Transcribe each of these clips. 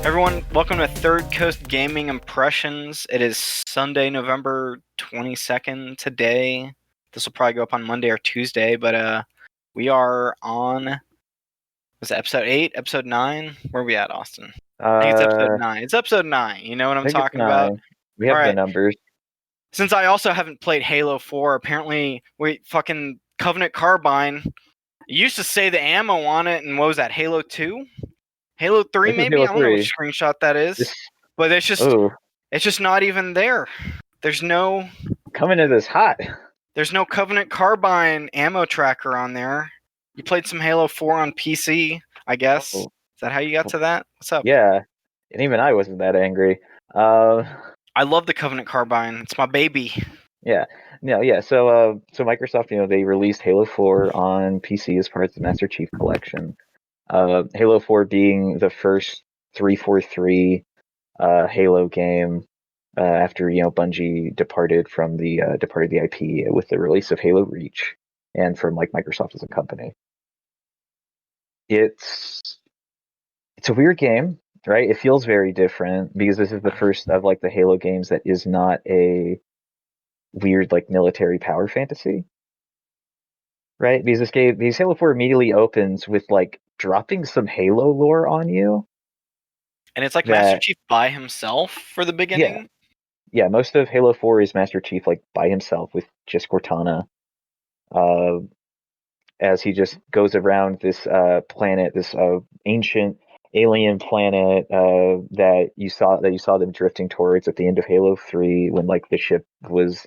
Everyone, welcome to Third Coast Gaming Impressions. It is Sunday, November 22nd today. This will probably go up on Monday or Tuesday, but we are on, was it episode 8, episode 9? Where are we at, Austin? I think it's episode 9. It's episode 9. You know what I'm think it's talking about? 9. We have the numbers. Since I also haven't played Halo 4, apparently, fucking Covenant Carbine. It used to say the ammo on it, and what was that, Halo 2? Halo 3 This is maybe? Halo I don't know 3. which screenshot that is. But it's just not even there. There's no coming to this hot. There's no Covenant Carbine ammo tracker on there. You played some Halo 4 on PC, I guess. Is that how you got to that? What's up? Yeah. And even I wasn't that angry. I love the Covenant Carbine. It's my baby. Yeah. No, yeah. So Microsoft, they released Halo 4 on PC as part of the Master Chief Collection. Halo 4 being the first 343 Halo game after Bungie departed the IP with the release of Halo Reach and from Microsoft as a company. It's a weird game, right? It feels very different because this is the first of the Halo games that is not a weird military power fantasy. Right? Because Halo 4 immediately opens with dropping some Halo lore on you. And it's Master Chief by himself for the beginning? Yeah, most of Halo 4 is Master Chief by himself with just Cortana. As he just goes around this planet, this ancient alien planet that you saw them drifting towards at the end of Halo 3 when the ship was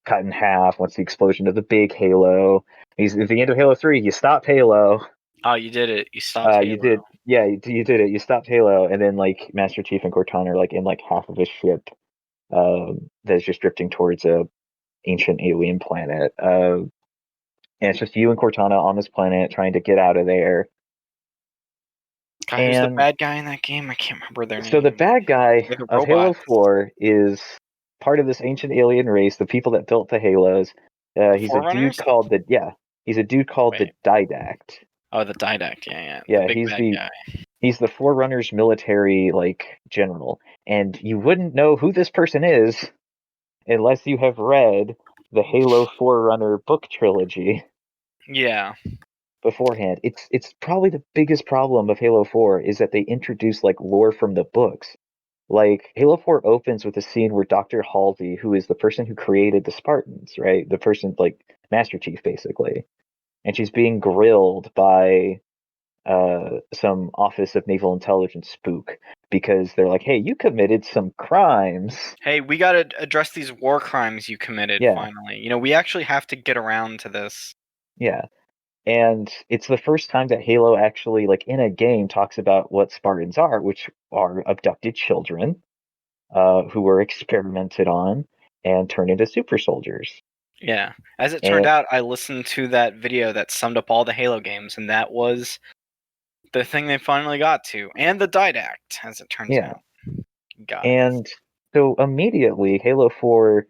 cut in half once the explosion of the big Halo. He's at the end of Halo 3, you stop Halo. Oh, you did it. You stopped Halo. You did. Yeah, you did it. You stopped Halo, and then Master Chief and Cortana are in half of his ship that is just drifting towards a ancient alien planet. And it's just you and Cortana on this planet trying to get out of there. God, who's the bad guy in that game? I can't remember their name. So the bad guy of Halo 4 is part of this ancient alien race, the people that built the Halos. He's a dude called the Didact. Oh, the Didact, yeah. Yeah, the big bad guy. He's the Forerunner's military general, and you wouldn't know who this person is unless you have read the Halo Forerunner book trilogy. Yeah. Beforehand, it's probably the biggest problem of Halo 4 is that they introduce lore from the books. Halo 4 opens with a scene where Dr. Halsey, who is the person who created the Spartans, right, the person Master Chief basically, and she's being grilled by some Office of Naval Intelligence spook because they're like, hey, you committed some crimes. Hey, we got to address these war crimes you committed finally. We actually have to get around to this. Yeah. And it's the first time that Halo actually, in a game, talks about what Spartans are, which are abducted children who were experimented on and turned into super soldiers. Yeah. As it turned out, I listened to that video that summed up all the Halo games, and that was the thing they finally got to. And the Didact, as it turns out. And so immediately, Halo 4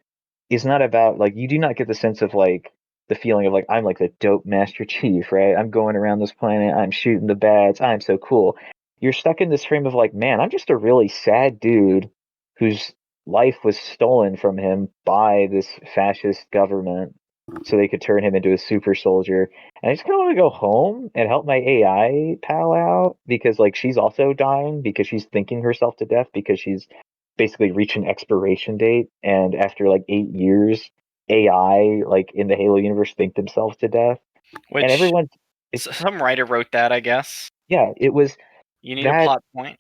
is not about, you do not get the sense of, the feeling of, I'm the dope Master Chief, right? I'm going around this planet, I'm shooting the bads, I'm so cool. You're stuck in this frame of, man, I'm just a really sad dude whose life was stolen from him by this fascist government so they could turn him into a super soldier. And I just kind of want to go home and help my AI pal out because, she's also dying because she's thinking herself to death because she's basically reached an expiration date. And after, 8 years, AI, in the Halo universe, think themselves to death. Which, and everyone... Some writer wrote that, I guess. Yeah, it was... You need a plot point.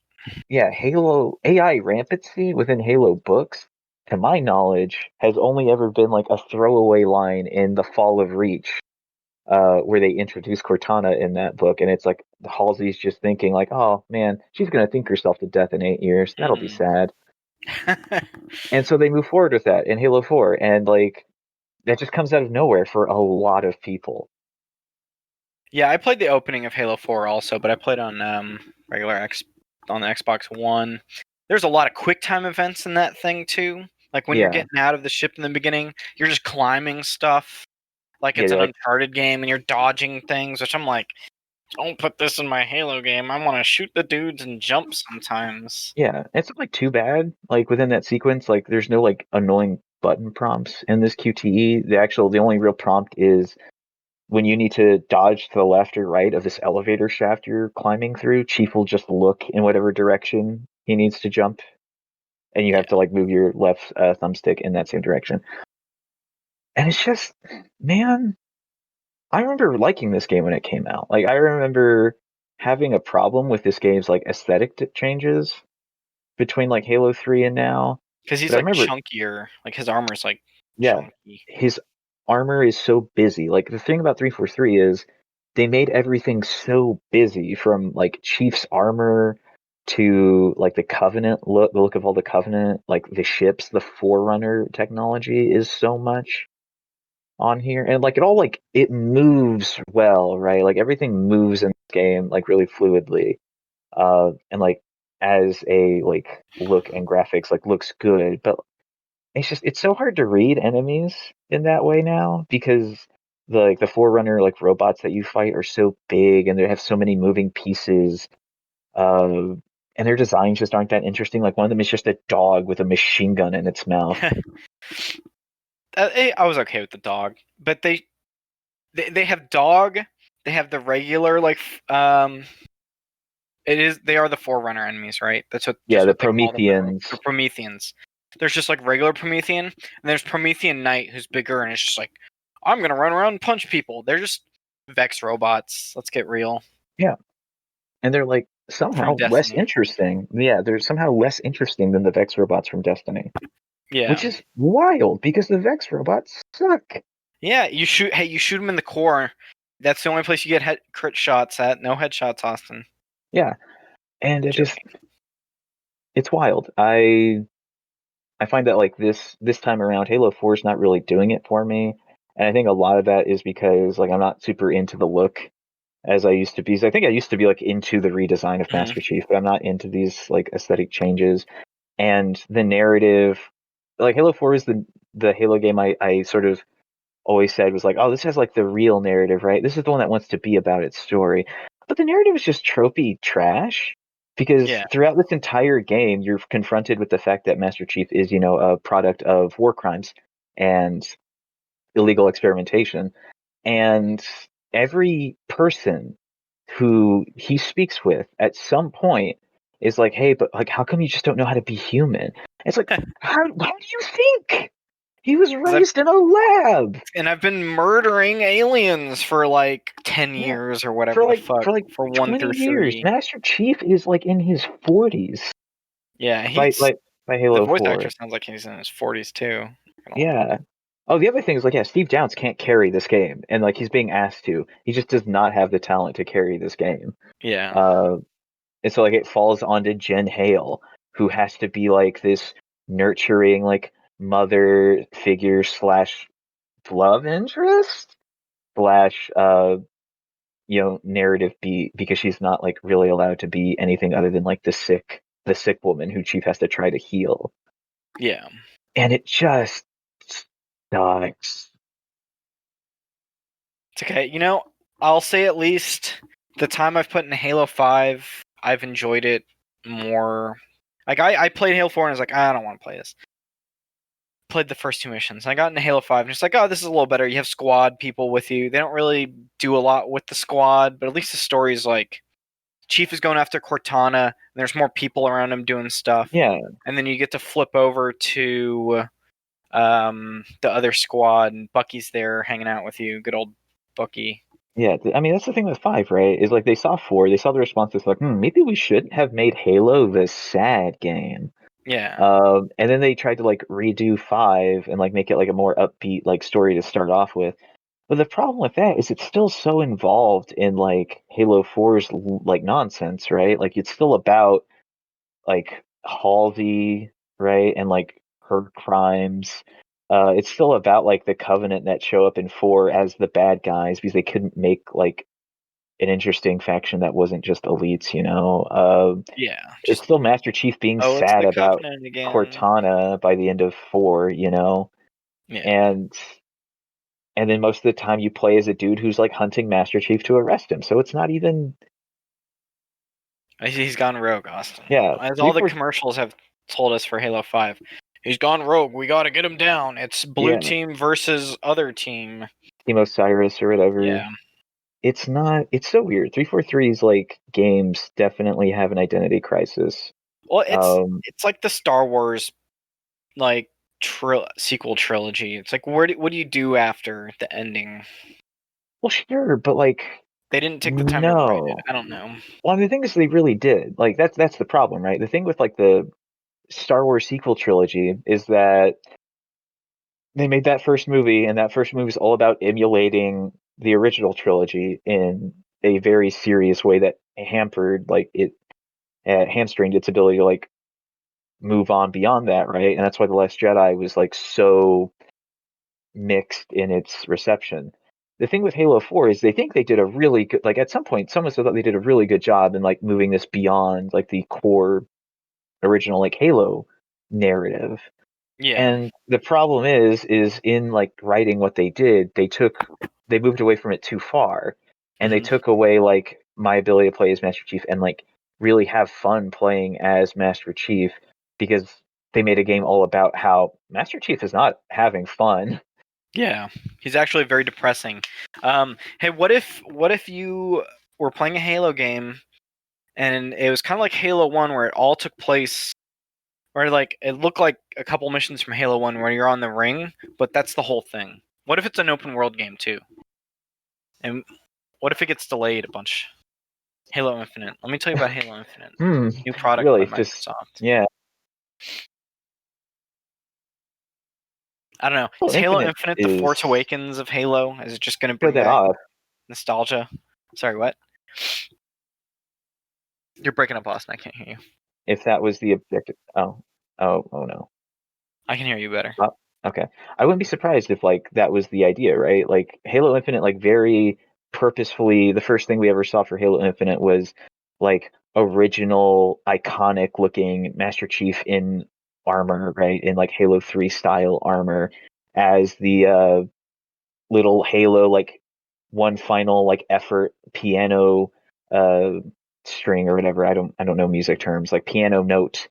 Yeah, Halo AI rampancy within Halo books, to my knowledge, has only ever been a throwaway line in The Fall of Reach, where they introduce Cortana in that book, and it's Halsey's just thinking oh man, she's gonna think herself to death in 8 years. That'll be sad. And so they move forward with that in Halo 4, and that just comes out of nowhere for a lot of people. Yeah, I played the opening of Halo 4 also, but I played on on the Xbox One. There's a lot of quick time events in that thing too. When you're getting out of the ship in the beginning, you're just climbing stuff. It's an Uncharted game and you're dodging things, which I'm Don't put this in my Halo game. I want to shoot the dudes and jump sometimes. Yeah, it's not like too bad. Like within that sequence, like there's no like annoying button prompts in this QTE. The only real prompt is when you need to dodge to the left or right of this elevator shaft you're climbing through. Chief will just look in whatever direction he needs to jump, and you have Yeah, to like move your left thumbstick in that same direction. And it's just, man, I remember liking this game when it came out. Like I remember having a problem with this game's like aesthetic changes between like Halo 3 and now. because But he's I like remember, chunkier. Like his armor's like yeah, chunky. his armor is so busy. Like the thing about 343 is they made everything so busy, from like Chief's armor to like the Covenant look, the look of all the Covenant, like the ships, the Forerunner technology is so much on here, and like it all, like it moves well, right? Like everything moves in this game like really fluidly, and like as a like look and graphics like looks good, but it's so hard to read enemies in that way now, because the Forerunner like robots that you fight are so big and they have so many moving pieces, uh, and their designs just aren't that interesting. Like one of them is just a dog with a machine gun in its mouth. I was okay with the dog, but they have dog. They have the regular like they are the Forerunner enemies, right? That's what Yeah, just the what they call them, right? Prometheans. The Prometheans. There's just like regular Promethean, and there's Promethean Knight who's bigger and it's just like, I'm gonna run around and punch people. They're just Vex robots. Let's get real. Yeah, and they're like From somehow less Destiny. interesting. Yeah, they're somehow less interesting than the Vex robots from Destiny, which Yeah. is wild because the Vex robots suck. Yeah, you shoot them in the core. That's the only place you get crit shots at. No headshots, Austin. Yeah, and Joking. it's wild. I find that like this time around, Halo 4 is not really doing it for me, and I think a lot of that is because like I'm not super into the look as I used to be. So I think I used to be like into the redesign of Mhm. Master Chief, but I'm not into these like aesthetic changes and the narrative. Like Halo 4 is the Halo game I sort of always said was like, oh, this has like the real narrative, right? This is the one that wants to be about its story. But the narrative is just tropey trash, because Yeah. throughout this entire game, you're confronted with the fact that Master Chief is, a product of war crimes and illegal experimentation. And every person who he speaks with at some point is like, hey, but like, how come you just don't know how to be human? It's like, how do you think? He was 'Cause I've, raised in a lab. and I've been murdering aliens for like 10 Yeah. years or whatever For the like fuck for like for 1 20 through years. 3. Master Chief is like in his 40s Yeah, by he's like by the Halo voice actor 4. sounds like he's in his 40s too. Yeah. Oh, the other thing is like, yeah, Steve Downes can't carry this game, and like he's being asked to. He just does not have the talent to carry this game. Yeah. Uh, and so like it falls onto Jen Hale, who has to be like this nurturing like mother figure slash love interest slash narrative beat, because she's not like really allowed to be anything other than like the sick woman who Chief has to try to heal. Yeah. And it just sucks. It's okay. I'll say at least the time I've put in Halo 5, I've enjoyed it more. Like, I played Halo 4 and I was like, I don't want to play this. Played the first two missions. I got into Halo 5 and it's like, oh, this is a little better. You have squad people with you. They don't really do a lot with the squad, but at least the story is like, Chief is going after Cortana, and there's more people around him doing stuff. Yeah, And then you get to flip over to the other squad, and Bucky's there hanging out with you. Good old Bucky. yeah. I mean, that's the thing with 5, right? Is like they saw 4, they saw the response. It's like, maybe we should have made Halo the sad game. Yeah. And then they tried to like redo 5 and like make it like a more upbeat like story to start off with. But the problem with that is it's still so involved in like Halo 4's like nonsense, right? Like it's still about like Halsey, right? And like her crimes. It's still about like the Covenant that show up in 4 as the bad guys because they couldn't make like an interesting faction that wasn't just elites. Yeah. It's Just, still Master Chief being oh, it's sad the about Covenant again. Cortana by the end of 4, Yeah. and and then most of the time you play as a dude who's like hunting Master Chief to arrest him. So it's not even. He's gone rogue, Austin. Yeah, As all the commercials have told us for Halo 5. He's gone rogue. We got to get him down. It's blue team versus other team. Team Osiris or whatever. Yeah. It's not. It's so weird. 343's like games definitely have an identity crisis. Well, it's like the Star Wars like sequel trilogy. It's like what do you do after the ending? Well, sure, but like they didn't take the time to write it. I don't know. Well, I mean, the thing is, they really did. Like that's the problem, right? The thing with like the Star Wars sequel trilogy is that they made that first movie, and that first movie is all about emulating the original trilogy in a very serious way that hampered, like it hamstringed its ability to like move on beyond that, right? And that's why The Last Jedi was like so mixed in its reception. The thing with Halo 4 is they think they did a really good, like at some point, someone thought they did a really good job in like moving this beyond like the core original like Halo narrative. Yeah. And the problem is in like writing what they did, they moved away from it too far, and they took away like my ability to play as Master Chief and like really have fun playing as Master Chief, because they made a game all about how Master Chief is not having fun. Yeah, he's actually very depressing. Hey, what if you were playing a Halo game, and it was kind of like Halo 1, where it all took place, where like it looked like a couple missions from Halo 1 where you're on the ring, but that's the whole thing. What if it's an open world game too? And what if it gets delayed a bunch? Halo Infinite. Let me tell you about Halo Infinite. New product really, by Microsoft. Yeah. I don't know. Is Halo Infinite the Force Awakens of Halo? Is it just going to bring back nostalgia? Sorry, what? You're breaking up, Austin. I can't hear you. If that was the objective. Oh no. I can hear you better. Okay. I wouldn't be surprised if like that was the idea, right? Like Halo Infinite, like very purposefully, the first thing we ever saw for Halo Infinite was like original, iconic looking Master Chief in armor, right? In like Halo 3 style armor, as the little Halo like one final like effort piano string or whatever. I don't know music terms, like piano note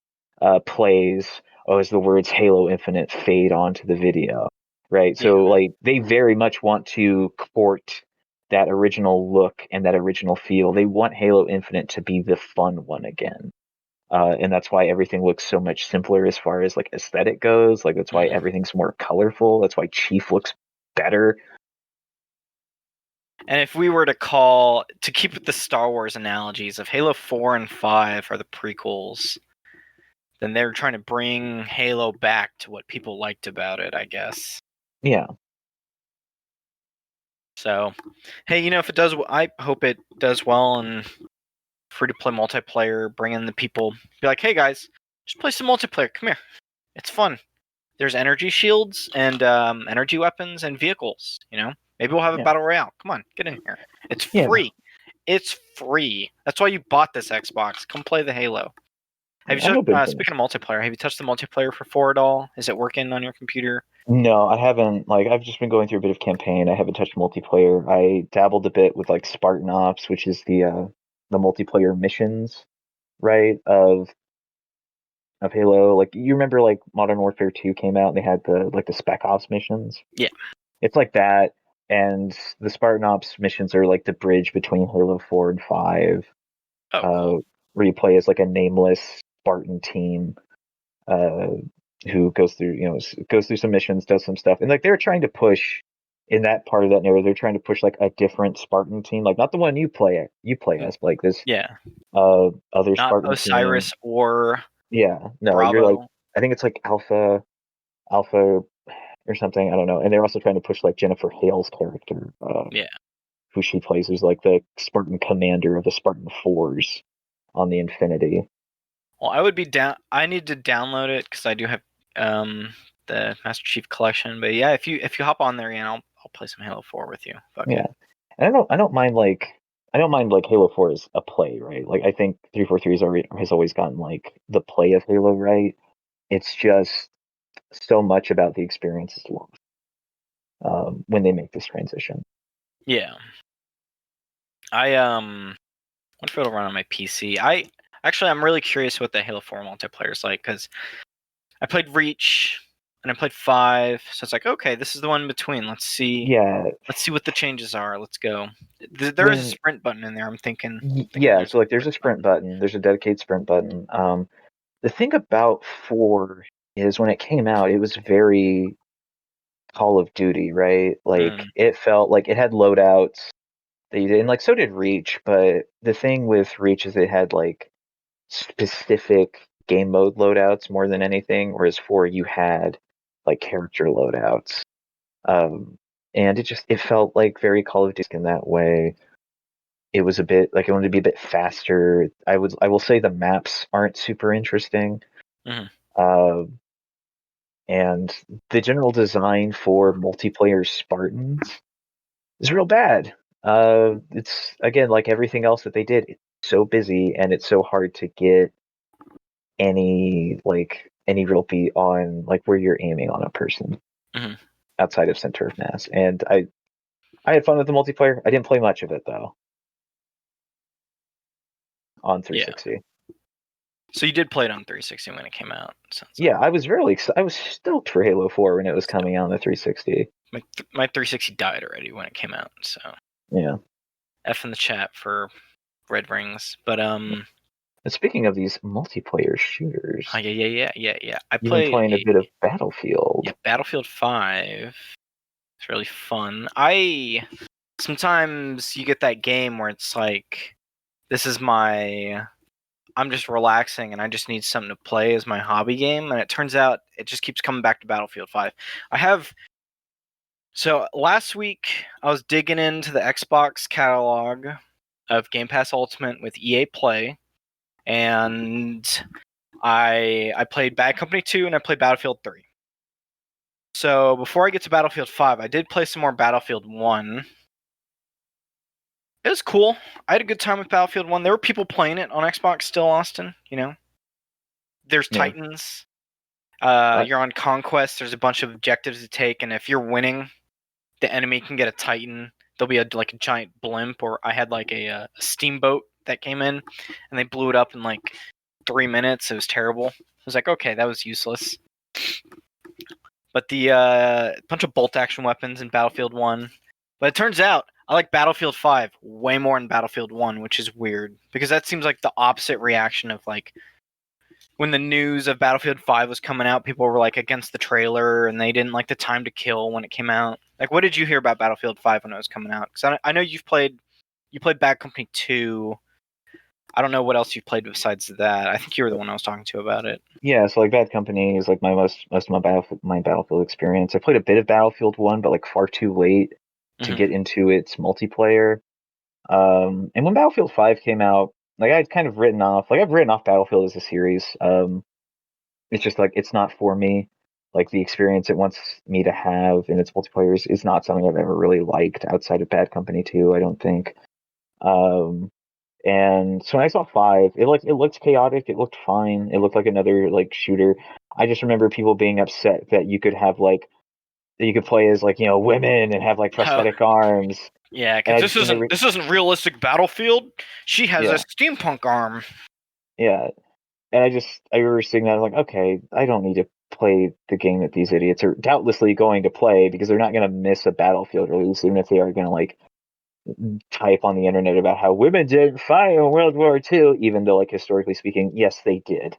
plays as the words Halo Infinite fade onto the video, right? So like they very much want to court that original look and that original feel. They want Halo Infinite to be the fun one again. And that's why everything looks so much simpler as far as like aesthetic goes. Like that's why everything's more colorful. That's why Chief looks better. And if we were to keep with the Star Wars analogies, if Halo 4 and 5 are the prequels, then they're trying to bring Halo back to what people liked about it, I guess. Yeah. So, hey, if it does, I hope it does well and free-to-play multiplayer, bring in the people. Be like, hey guys, just play some multiplayer. Come here. It's fun. There's energy shields and energy weapons and vehicles, Maybe we'll have a battle royale. Come on, get in here. It's free. It's free. That's why you bought this Xbox. Come play the Halo. Have you speaking of multiplayer, have you touched the multiplayer for 4 at all? Is it working on your computer? No, I haven't. Like, I've just been going through a bit of campaign. I haven't touched multiplayer. I dabbled a bit with like Spartan Ops, which is the multiplayer missions, right? Of Halo. Like, you remember like Modern Warfare 2 came out and they had the Spec Ops missions? Yeah. It's like that, and the Spartan Ops missions are like the bridge between Halo 4 and 5. Cool. Where you play as like a nameless Spartan team who goes through some missions, does some stuff, and like they're trying to push in that part of that narrative. They're trying to push like a different Spartan team, like not the one you play as, but like this other not Spartan Osiris team. Or no, Bravo. You're like, I think it's like Alpha or something. I don't know. And they're also trying to push like Jennifer Hale's character, who she plays as like the Spartan commander of the Spartan Fours on the Infinity. Well, I would be down. I need to download it because I do have the Master Chief Collection. But yeah, if you hop on there, I'll play some Halo 4 with you. And I don't mind like Halo 4 is a play, right? Like I think 343 has always gotten like the play of Halo right. It's just so much about the experience is lost. when they make this transition. Yeah. I wonder if it'll run on my PC. I'm really curious what the Halo 4 multiplayer is like, because I played Reach and I played 5, so it's like, okay, this is the one in between. Let's see what the changes are. Let's go. There is a sprint button in there. I'm thinking so like there's a sprint button. There's a dedicated sprint button. The thing about 4 is when it came out, it was very Call of Duty, right? Like it felt like it had loadouts that you did, and like so did Reach. But the thing with Reach is it had like specific game mode loadouts more than anything, whereas 4 you had like character loadouts. And it felt like very Call of Duty in that way. It was a bit like I wanted to be a bit faster. I will say the maps aren't super interesting. And the general design for multiplayer Spartans is real bad. It's again like everything else that they did. It's so busy and it's so hard to get any real beat on like where you're aiming on a person outside of center of mass. And I had fun with the multiplayer. I didn't play much of it though on 360. Yeah. So you did play it on 360 when it came out. Yeah, I was really excited. I was stoked for Halo 4 when it was coming out on the 360. My 360 died already when it came out, so yeah. F in the chat for red rings, but And speaking of these multiplayer shooters, yeah. You've been playing a bit of Battlefield. Yeah, Battlefield 5. It's really fun. Sometimes you get that game where it's like, I'm just relaxing and I just need something to play as my hobby game, and it turns out it just keeps coming back to Battlefield 5. So last week I was digging into the Xbox catalog of Game Pass Ultimate with EA Play, and I played Bad Company 2 and I played Battlefield 3. So before I get to Battlefield 5, I did play some more Battlefield 1. It was cool. I had a good time with Battlefield 1. There were people playing it on Xbox still, Austin, you know? There's Titans. You're on Conquest. There's a bunch of objectives to take, and if you're winning, the enemy can get a Titan. There'll be a giant blimp, or I had like a steamboat that came in, and they blew it up in like 3 minutes. It was terrible. I was like, okay, that was useless. But the bunch of bolt action weapons in Battlefield 1. But it turns out I like Battlefield 5 way more than Battlefield 1, which is weird, because that seems like the opposite reaction of like when the news of Battlefield 5 was coming out, people were like against the trailer and they didn't like the time to kill when it came out. Like, what did you hear about Battlefield 5 when it was coming out? Because I know you played Bad Company 2. I don't know what else you played besides that. I think you were the one I was talking to about it. Yeah, so like Bad Company is like most of my Battlefield experience. I played a bit of Battlefield 1, but like far too late to get into its multiplayer. And when Battlefield 5 came out, like I've written off Battlefield as a series. It's just like it's not for me. Like the experience it wants me to have in its multiplayer is not something I've ever really liked outside of Bad Company 2, I don't think. And so when I saw 5, it looked chaotic. It looked fine. It looked like another like shooter. I just remember people being upset that you could play as like, women and have like prosthetic arms. Yeah, because this isn't realistic Battlefield. She has a steampunk arm. Yeah, and I remember seeing that. I'm like, okay, I don't need to play the game that these idiots are doubtlessly going to play, because they're not going to miss a Battlefield release, even if they are going to like type on the internet about how women didn't fight in World War II, even though like historically speaking, yes, they did.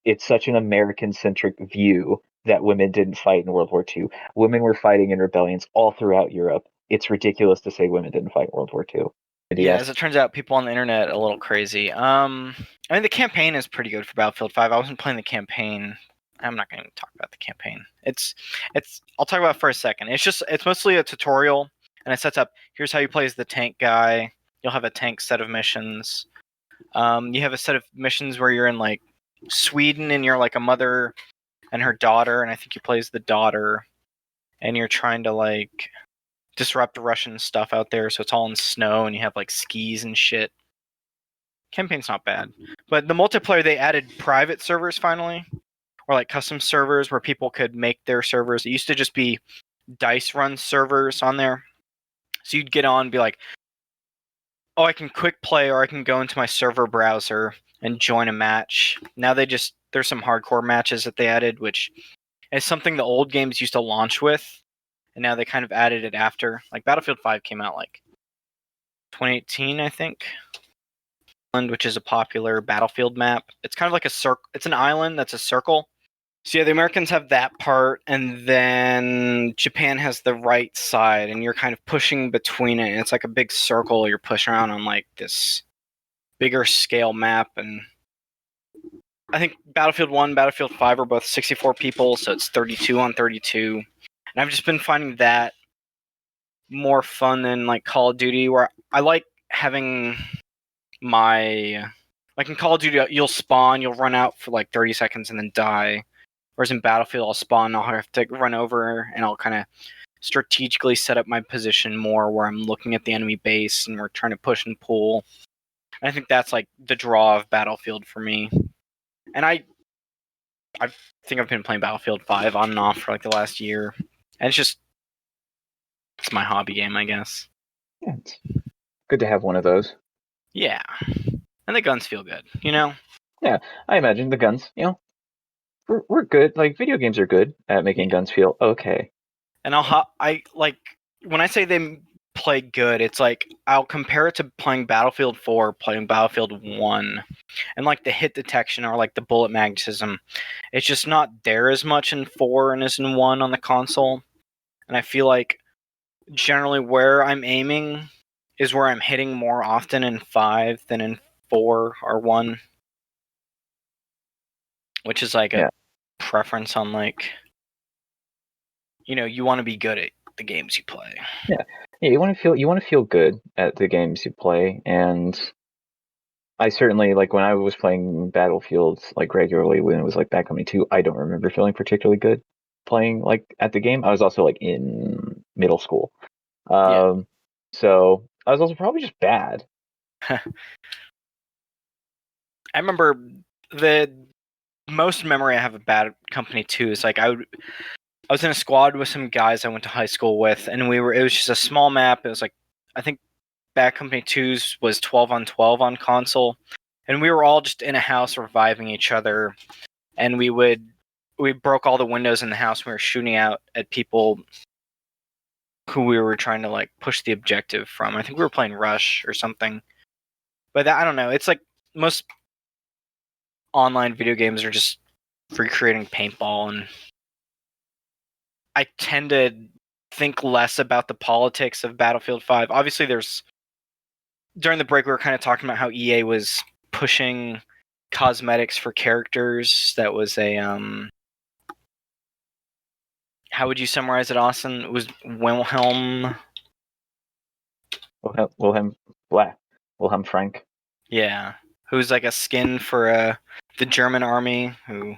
It's such an American-centric view that women didn't fight in World War II. Women were fighting in rebellions all throughout Europe. It's ridiculous to say women didn't fight in World War II. Yeah, as it turns out, people on the internet are a little crazy. I mean, the campaign is pretty good for Battlefield 5. I wasn't playing the campaign. I'm not going to talk about the campaign. I'll talk about it for a second. It's mostly a tutorial, and it sets up, here's how you play as the tank guy. You'll have a tank set of missions. You have a set of missions where you're in like Sweden and you're like a mother and her daughter, and I think you play as the daughter, and you're trying to like disrupt Russian stuff out there, so it's all in snow and you have like skis and shit. Campaign's not bad. But the multiplayer, they added private servers finally, or like custom servers where people could make their servers. It used to just be dice run servers on there. So you'd get on and be like, oh, I can quick play, or I can go into my server browser and join a match. Now there's some hardcore matches that they added, which is something the old games used to launch with, and now they kind of added it after. Like Battlefield 5 came out like 2018, I think, which is a popular Battlefield map. It's kind of like a circle. It's an island that's a circle. So yeah, the Americans have that part, and then Japan has the right side, and you're kind of pushing between it. And it's like a big circle you're pushing around on like this bigger scale map. And I think Battlefield 1, Battlefield 5 are both 64 people, so it's 32 on 32. And I've just been finding that more fun than like Call of Duty, where I like having like in Call of Duty, you'll spawn, you'll run out for like 30 seconds and then die. Whereas in Battlefield, I'll spawn, I'll have to run over, and I'll kind of strategically set up my position more where I'm looking at the enemy base and we're trying to push and pull. And I think that's like the draw of Battlefield for me. And I think I've been playing Battlefield 5 on and off for like the last year. And it's my hobby game, I guess. Yeah, it's good to have one of those. Yeah. And the guns feel good, you know? Yeah, I imagine the guns, we're good. Like, video games are good at making guns feel okay. And I like, when I say they play good, it's like I'll compare it to playing Battlefield 4, playing Battlefield 1, and like the hit detection or like the bullet magnetism. It's just not there as much in 4 and as in 1 on the console. And I feel like generally where I'm aiming is where I'm hitting more often in 5 than in 4 or 1. Which is like a preference on like, you want to be good at the games you play. Yeah, you want to feel good at the games you play, and I certainly, like, when I was playing Battlefield like regularly when it was like Bad Company 2, I don't remember feeling particularly good playing like at the game. I was also like in middle school. So I was also probably just bad. I remember the most memory I have of Bad Company 2 is like I was in a squad with some guys I went to high school with, and it was just a small map. It was like, I think Bad Company 2's was 12 on 12 on console, and we were all just in a house reviving each other, and we broke all the windows in the house, and we were shooting out at people who we were trying to like push the objective from. I think we were playing Rush or something. But I don't know. It's like most online video games are just recreating paintball, and I tend to think less about the politics of Battlefield 5. Obviously, during the break we were kind of talking about how EA was pushing cosmetics for characters. That was a how would you summarize it, Austin? It was Wilhelm Frank. Yeah, who's like a skin for the German army, who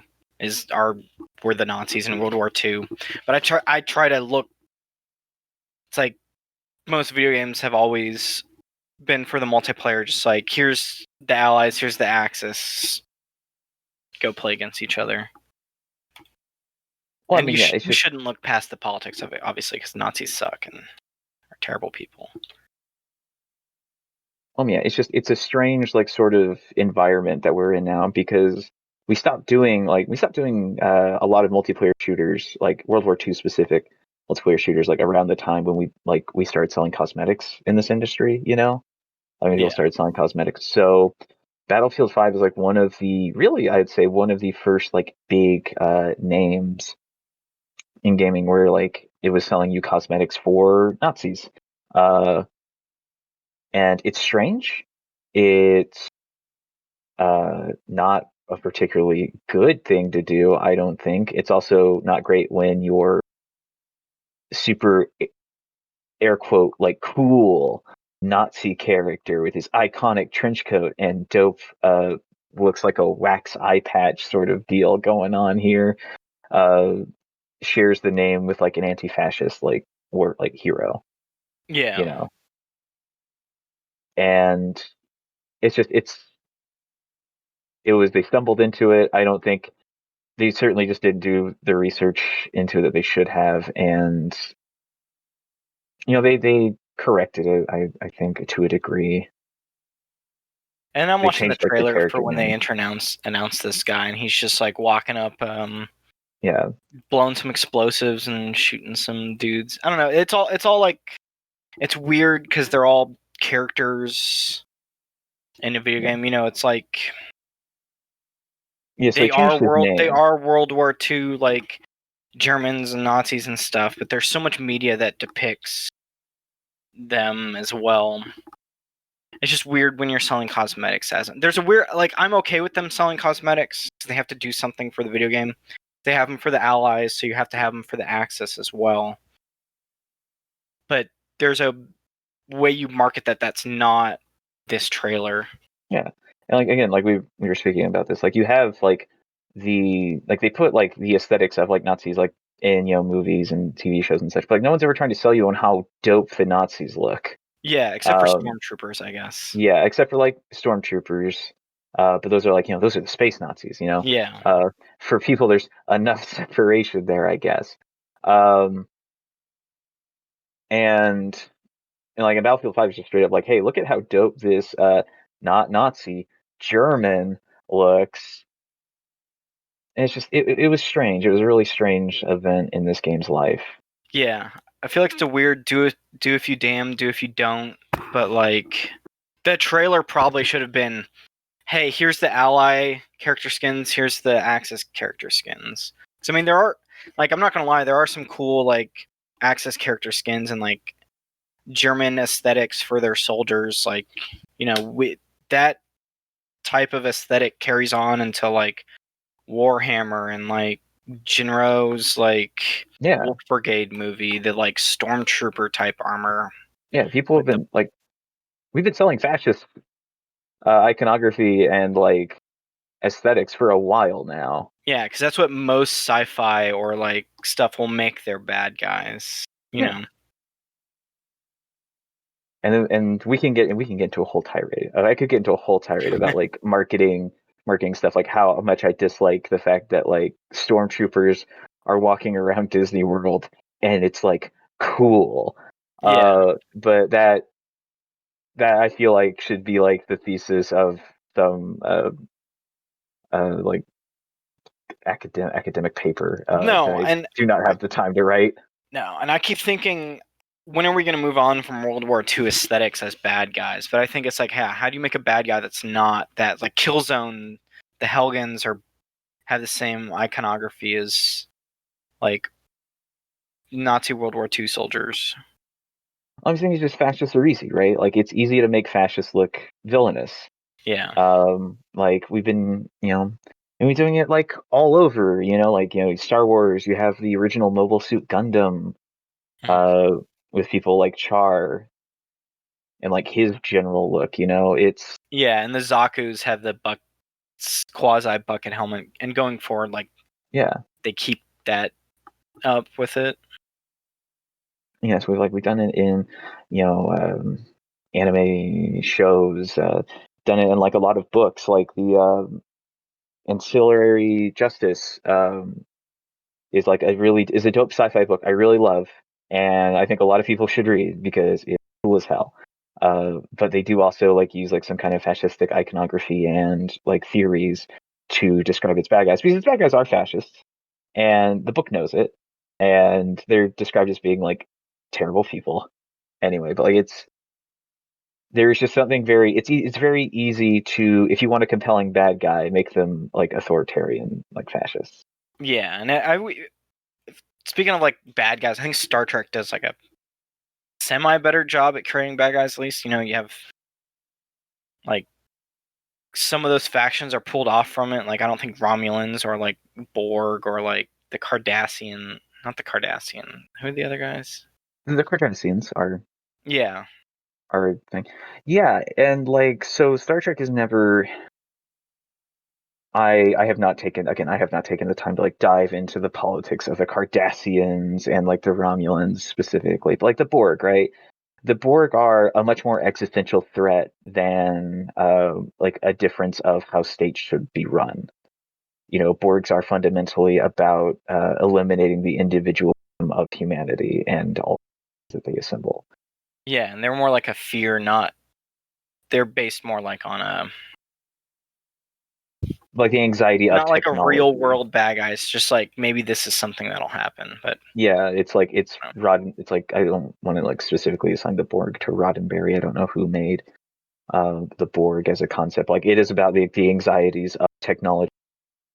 were the Nazis in World War II. But I try to look. It's like most video games have always been for the multiplayer. Just like, here's the Allies, here's the Axis. Go play against each other. Well, and you shouldn't look past the politics of it, obviously, because Nazis suck and are terrible people. It's a strange, like, sort of environment that we're in now, because we stopped doing a lot of multiplayer shooters, like World War II specific multiplayer shooters, like around the time when we started selling cosmetics in this industry. People started selling cosmetics. So Battlefield 5 is like I'd say one of the first like big names in gaming where like it was selling you cosmetics for Nazis. And it's strange. It's not a particularly good thing to do, I don't think. It's also not great when you're super, air quote, like, cool Nazi character with his iconic trench coat and dope, looks like a wax eye patch sort of deal going on here. Shares the name with like an anti-fascist like hero. Yeah. And they stumbled into it. I don't think they certainly just didn't do the research into it that they should have, and they corrected it, I think, to a degree. And I'm They watching the changed like the trailer for character when they name. announced this guy, and he's just like walking up, Yeah. blowing some explosives and shooting some dudes. I don't know. It's all like it's weird because they're all characters in a video game. It's like Yeah, so they changed his they name. are World War II like Germans and Nazis and stuff, but there's so much media that depicts them as well. It's just weird when you're selling cosmetics as there's a weird like I'm okay with them selling cosmetics because they have to do something for the video game. They have them for the allies, so you have to have them for the Axis as well. But there's a way you market that's not this trailer. Yeah. And like again, like we were speaking about this, like you have like they put like the aesthetics of like Nazis like in movies and TV shows and such, but like no one's ever trying to sell you on how dope the Nazis look. Yeah, except for stormtroopers, I guess. Yeah, except for like stormtroopers. But those are like those are the space Nazis, Yeah. For people there's enough separation there, I guess. Um and like in Battlefield 5 is just straight up like, hey, look at how dope this not Nazi German looks. And it's just it was strange. It was a really strange event in this game's life. Yeah. I feel like it's a weird do if you damn, do if you don't. But like the trailer probably should have been, hey, here's the ally character skins, here's the Axis character skins. So I mean there are like I'm not gonna lie, there are some cool like Axis character skins and like German aesthetics for their soldiers. Like, that type of aesthetic carries on until like Warhammer and like Jinro's like Wolf Brigade movie, the like stormtrooper type armor. Yeah, people have been like, we've been selling fascist iconography and like aesthetics for a while now. Yeah, because that's what most sci-fi or like stuff will make their bad guys. You know. And we can get into a whole tirade. I could get into a whole tirade about like marketing stuff, like how much I dislike the fact that like stormtroopers are walking around Disney World and it's like cool. Yeah. But that I feel like should be like the thesis of some like academic paper No, that I and do not have the time to write. No, and I keep thinking, when are we going to move on from World War II aesthetics as bad guys? But I think it's like, how do you make a bad guy that's not that? Like Killzone, the Helgans have the same iconography as like Nazi World War II soldiers. I'm saying just fascists are easy, right? Like it's easy to make fascists look villainous. Yeah. Like we've been, and we're doing it like all over, like Star Wars. You have the original Mobile Suit Gundam, with people like Char, and like his general look. It's and the Zaku's have the quasi bucket helmet, and going forward, like they keep that up with it. Yes, we've done it in, anime shows, done it in like a lot of books, like the Ancillary Justice is like is a dope sci-fi book I really love, and I think a lot of people should read because it's cool as hell. But they do also like use like some kind of fascistic iconography and like theories to describe its bad guys, because its bad guys are fascists, and the book knows it, and they're described as being like terrible people. Anyway, but like there's just something it's very easy to, if you want a compelling bad guy, make them like authoritarian, like fascists. Yeah, and speaking of like bad guys, I think Star Trek does like a semi better job at creating bad guys. At least you have like some of those factions are pulled off from it. Like I don't think Romulans or like Borg or like the Cardassian, not the Cardassian. Who are the other guys? The Cardassians are Yeah. a thing. Yeah, and like so Star Trek is never, I have not taken the time to like dive into the politics of the Cardassians and like the Romulans specifically, but like the Borg, right? The Borg are a much more existential threat than like a difference of how states should be run. Borgs are fundamentally about eliminating the individualism of humanity and all that they assemble. Yeah, and they're more like a fear, not. They're based more like on a. Like the anxiety of Not like a technology. real world bad guy. It's just like maybe this is something that'll happen, but Yeah, it's like it's like I don't want to like specifically assign the Borg to Roddenberry. I don't know who made the Borg as a concept. Like it is about the anxieties of technology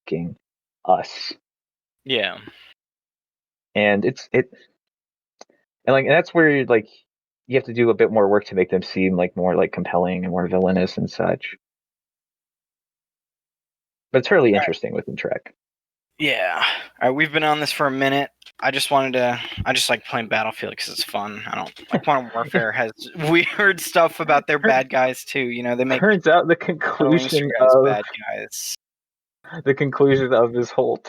making us, yeah. and and that's where like you have to do a bit more work to make them seem like more like compelling and more villainous and such. But it's fairly interesting within Trek. Yeah. All right, we've been on this for a minute. I just like playing Battlefield because it's fun. I don't like Modern Warfare has weird stuff about their bad guys too. You know, they make Turns out the Wingster conclusion guys of bad guys. this whole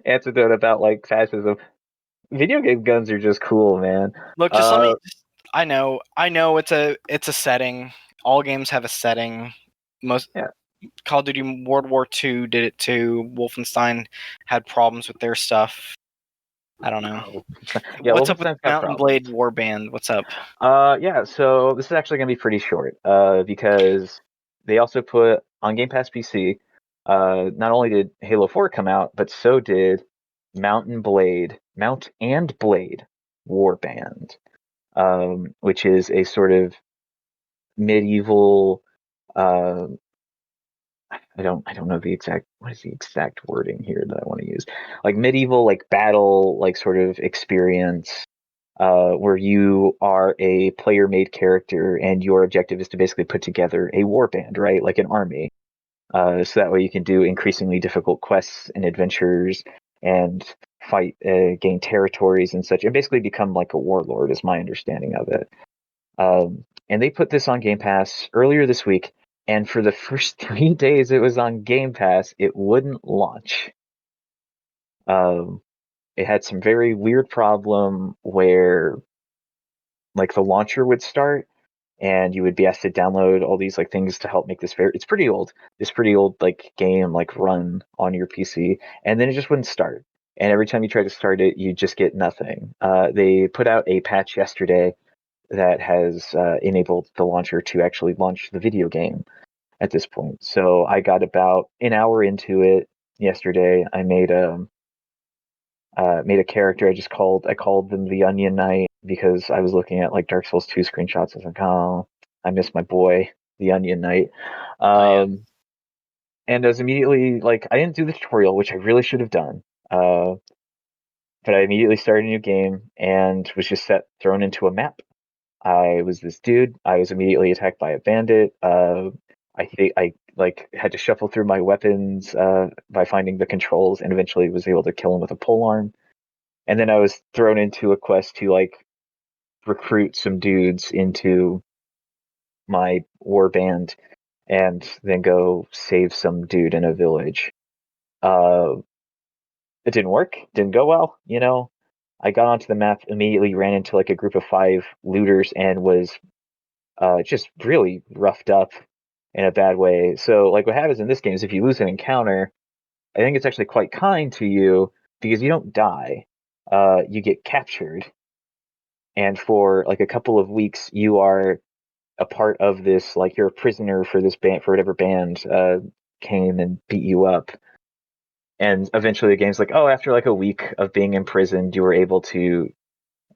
antidote about like fascism. Video game guns are just cool, man. Look, just let me. I know it's a setting. All games have a setting. Most Yeah. Call of Duty World War II did it too. Wolfenstein had problems with their stuff. I don't know. Yeah, What's up with Wolfenstein's got Mountain problems. Blade Warband? What's up? Yeah, so this is actually gonna be pretty short, because they also put on Game Pass PC, not only did Halo 4 come out, but so did Mount and Blade Warband, which is a sort of medieval, uh, I don't know what is the exact wording here that I want to use, like medieval like battle like sort of experience, where you are a player made character and your objective is to basically put together a warband, right, like an army, so that way you can do increasingly difficult quests and adventures and fight, gain territories and such, and basically become like a warlord is my understanding of it. And they put this on Game Pass earlier this week, and for the first 3 days it was on Game Pass, it wouldn't launch. Um, it had some very weird problem where like the launcher would start and you would be asked to download all these like things to help make it's pretty old, this pretty old like game like run on your PC, and then it just wouldn't start. And every time you try to start it, you just get nothing. They put out a patch yesterday that has enabled the launcher to actually launch the video game at this point. So I got about an hour into it yesterday. I made a character. I called them the Onion Knight because I was looking at like Dark Souls 2 screenshots. I was like, oh, I miss my boy, the Onion Knight. Oh yeah. And I was immediately like, I didn't do the tutorial, which I really should have done. But I immediately started a new game and was just thrown into a map. I was this dude. I was immediately attacked by a bandit. I think I like had to shuffle through my weapons by finding the controls, and eventually was able to kill him with a polearm. And then I was thrown into a quest to like recruit some dudes into my war band, and then go save some dude in a village. Uh, it didn't work. Didn't go well. You know, I got onto the map, immediately ran into like a group of 5 looters, and was just really roughed up in a bad way. So like what happens in this game is if you lose an encounter, I think it's actually quite kind to you because you don't die. You get captured, and for like a couple of weeks you are a part of this, like you're a prisoner for this band, for whatever band came and beat you up. And eventually the game's like, oh, after like a week of being imprisoned, you were able to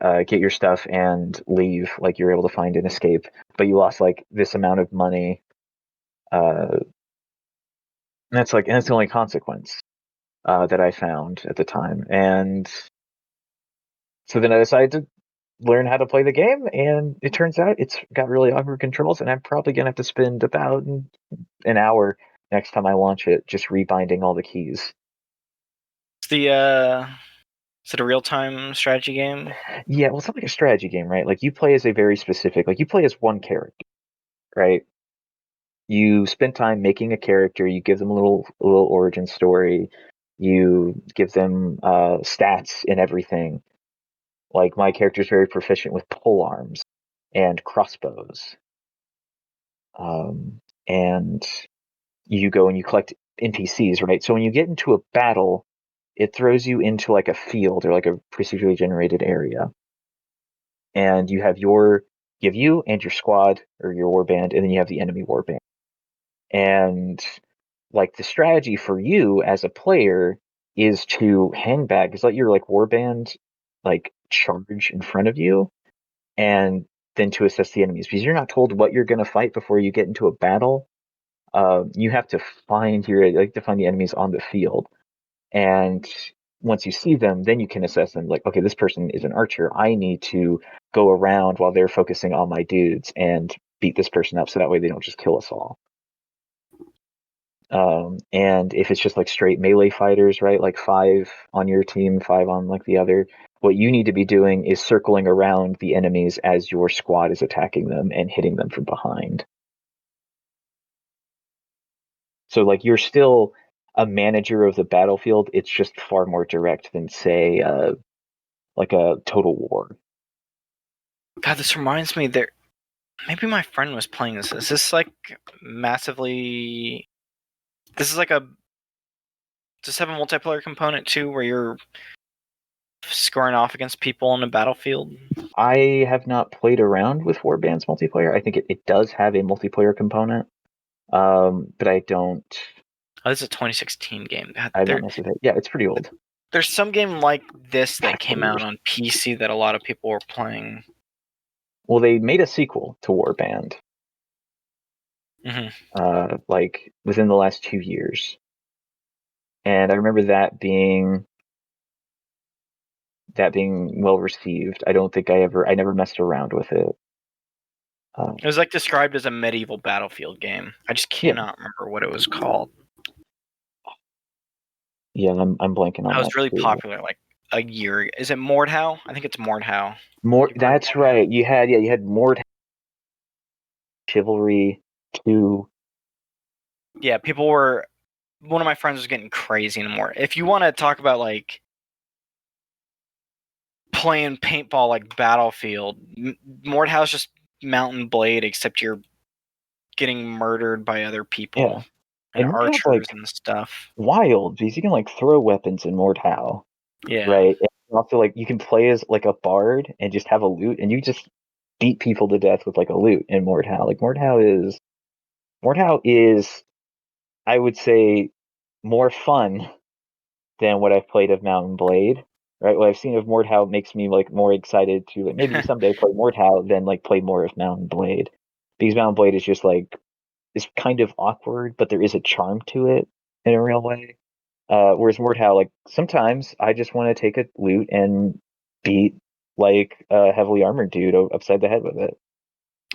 get your stuff and leave. Like you're able to find an escape, but you lost like this amount of money. And that's the only consequence that I found at the time. And so then I decided to learn how to play the game, and it turns out it's got really awkward controls, and I'm probably gonna have to spend about an hour next time I launch it just rebinding all the keys. Is it a real time strategy game? Yeah, well, it's not like a strategy game, right? Like you play as a very specific, like you play as one character, right? You spend time making a character, you give them a little origin story, you give them stats and everything. Like my character's very proficient with pole arms and crossbows. And you go and you collect NPCs, right? So when you get into a battle, it throws you into like a field or like a procedurally generated area. and you have you and your squad or your warband, and then you have the enemy warband. And like the strategy for you as a player is to hang back, is let your like warband like charge in front of you, and then to assess the enemies, because you're not told what you're going to fight before you get into a battle. You have to find the enemies on the field, and once you see them, then you can assess them. Like, okay, this person is an archer. I need to go around while they're focusing on my dudes and beat this person up, so that way they don't just kill us all. And if it's just like straight melee fighters, right, like 5 on your team, 5 on like the other, what you need to be doing is circling around the enemies as your squad is attacking them and hitting them from behind. So like you're still a manager of the battlefield. It's just far more direct than, say, like a Total War. God, this reminds me there. Maybe my friend was playing this. Is this like massively? This is like does this have a multiplayer component too, where you're scoring off against people on a battlefield? I have not played around with Warband's multiplayer. I think it does have a multiplayer component, but I don't. Oh, this is a 2016 game. I've not messed with it. Yeah, it's pretty old. There's some game like this that came out on PC that a lot of people were playing. Well, they made a sequel to Warband, like within the last 2 years, and I remember that being well received. I don't think I never messed around with it. It was like described as a medieval battlefield game. I just cannot remember what it was called. Yeah, I'm blanking on that. It was really popular like a year. Is it Mordhau? I think it's Mordhau. That's right. You had Mordhau, Chivalry 2. Yeah, one of my friends was getting crazy and more. If you want to talk about like playing paintball like Battlefield, Mordhau's just Mountain Blade, except you're getting murdered by other people. Yeah. And archers like, and stuff. Wild, because you can like throw weapons in Mordhau. Yeah. Right. And also, like, you can play as like a bard and just have a loot, and you just beat people to death with like a loot in Mordhau. Like Mordhau is, I would say, more fun than what I've played of Mountain Blade. Right. What I've seen of Mordhau makes me like more excited to like maybe someday play Mordhau than like play more of Mountain Blade, because Mountain Blade is just like, is kind of awkward, but there is a charm to it in a real way. Whereas Mordhau, like, sometimes I just want to take a loot and beat like a heavily armored dude upside the head with it.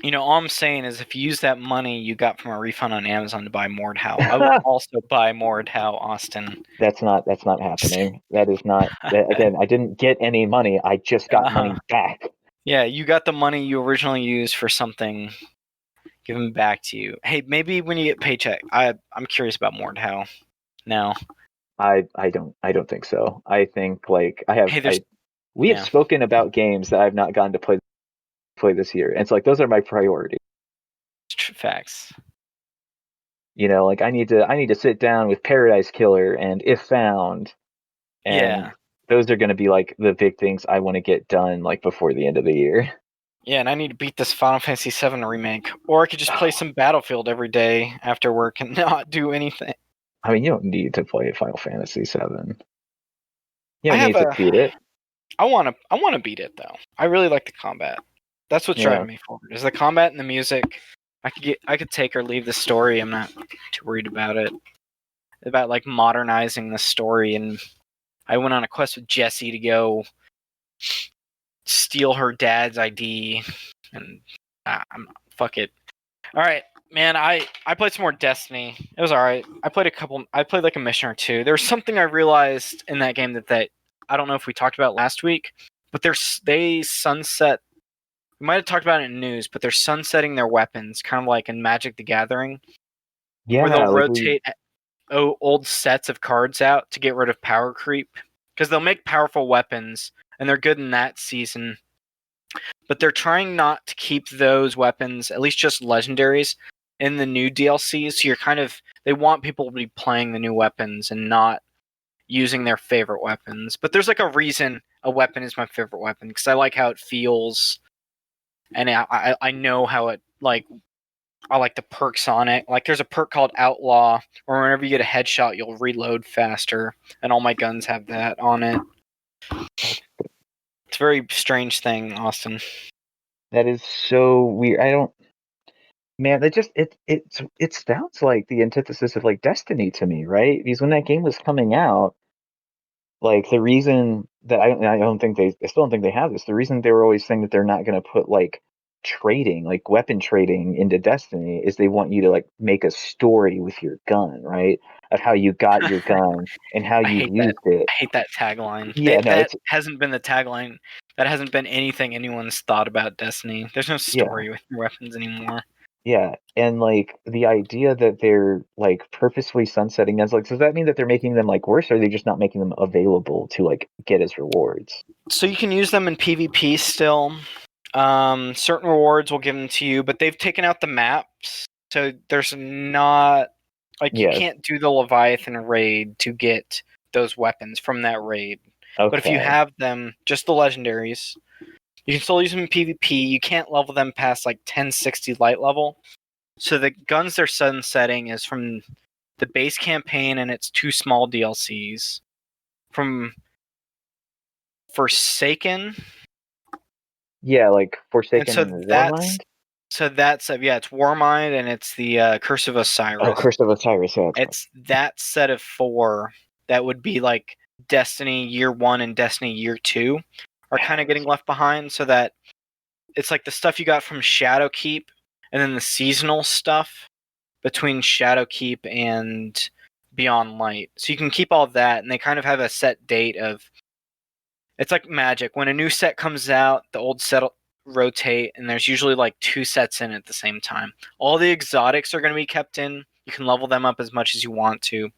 You know, all I'm saying is if you use that money you got from a refund on Amazon to buy Mordhau, I will also buy Mordhau, Austin. That's not happening. That is not. Again, I didn't get any money. I just got money back. Yeah, you got the money you originally used for something given back to you. Hey, maybe when you get paycheck, I'm curious about Mordhau now. I don't think so. I think like we have spoken about games that I've not gotten to play this year, and it's like those are my priorities. Facts. You know, like I need to sit down with Paradise Killer and If Found, and those are going to be like the big things I want to get done like before the end of the year. Yeah, and I need to beat this Final Fantasy VII remake, or I could just play some Battlefield every day after work and not do anything. I mean, you don't need to play Final Fantasy VII. You don't need to beat it. I want to beat it though. I really like the combat. That's what's driving me forward. Is the combat and the music. I could take or leave the story. I'm not too worried about it. About like modernizing the story, and I went on a quest with Jessie to go steal her dad's ID, and fuck it. All right, man. I played some more Destiny. It was all right. I played like a mission or two. There was something I realized in that game that I don't know if we talked about last week, but they sunset. We might have talked about it in news, but they're sunsetting their weapons, kind of like in Magic the Gathering, where they'll rotate old sets of cards out to get rid of power creep, because they'll make powerful weapons, and they're good in that season. But they're trying not to keep those weapons, at least just legendaries, in the new DLCs. So they want people to be playing the new weapons and not using their favorite weapons. But there's like a reason a weapon is my favorite weapon, because I like how it feels. and I know how it like. I like the perks on it. Like there's a perk called Outlaw, or whenever you get a headshot, you'll reload faster, and all my guns have that on it. It's a very strange thing, Austin. That is so weird. I don't. Man, that just it sounds like the antithesis of like Destiny to me, right? Because when that game was coming out, like the reason that I don't think I still don't think they have this. The reason they were always saying that they're not going to put like trading, like weapon trading into Destiny is they want you to like make a story with your gun, right? Of how you got your gun and how I you hate that. used it. I hate that tagline. Yeah, no, That it's hasn't been the tagline. That hasn't been anything anyone's thought about Destiny. There's no yeah. story with your weapons anymore. Yeah, and like the idea that they're like purposefully sunsetting guns, like, does that mean that they're making them like worse, or are they just not making them available to like get as rewards? So you can use them in PvP still. Certain rewards will give them to you, but they've taken out the maps, so there's not like you Yeah, can't do the Leviathan raid to get those weapons from that raid. But if you okay. have them, just the legendaries, you can still use them in PvP. You can't level them past like 1060 light level. So the guns they're sunsetting is from the base campaign and its two small DLCs. From Forsaken, Yeah, like and Forsaken and Warmind. it's Warmind and it's the Curse of Oh, Osiris. Curse of Osiris. Yeah, that's right. It's that set of four that would be like Destiny Year 1 and Destiny Year 2 are kind of getting left behind, so that it's like the stuff you got from Shadowkeep and then the seasonal stuff between Shadowkeep and Beyond Light. So you can keep all that, and they kind of have a set date of. It's like Magic. When a new set comes out, the old set will rotate, and there's usually like two sets in at the same time. All the exotics are going to be kept in. You can level them up as much as you want to.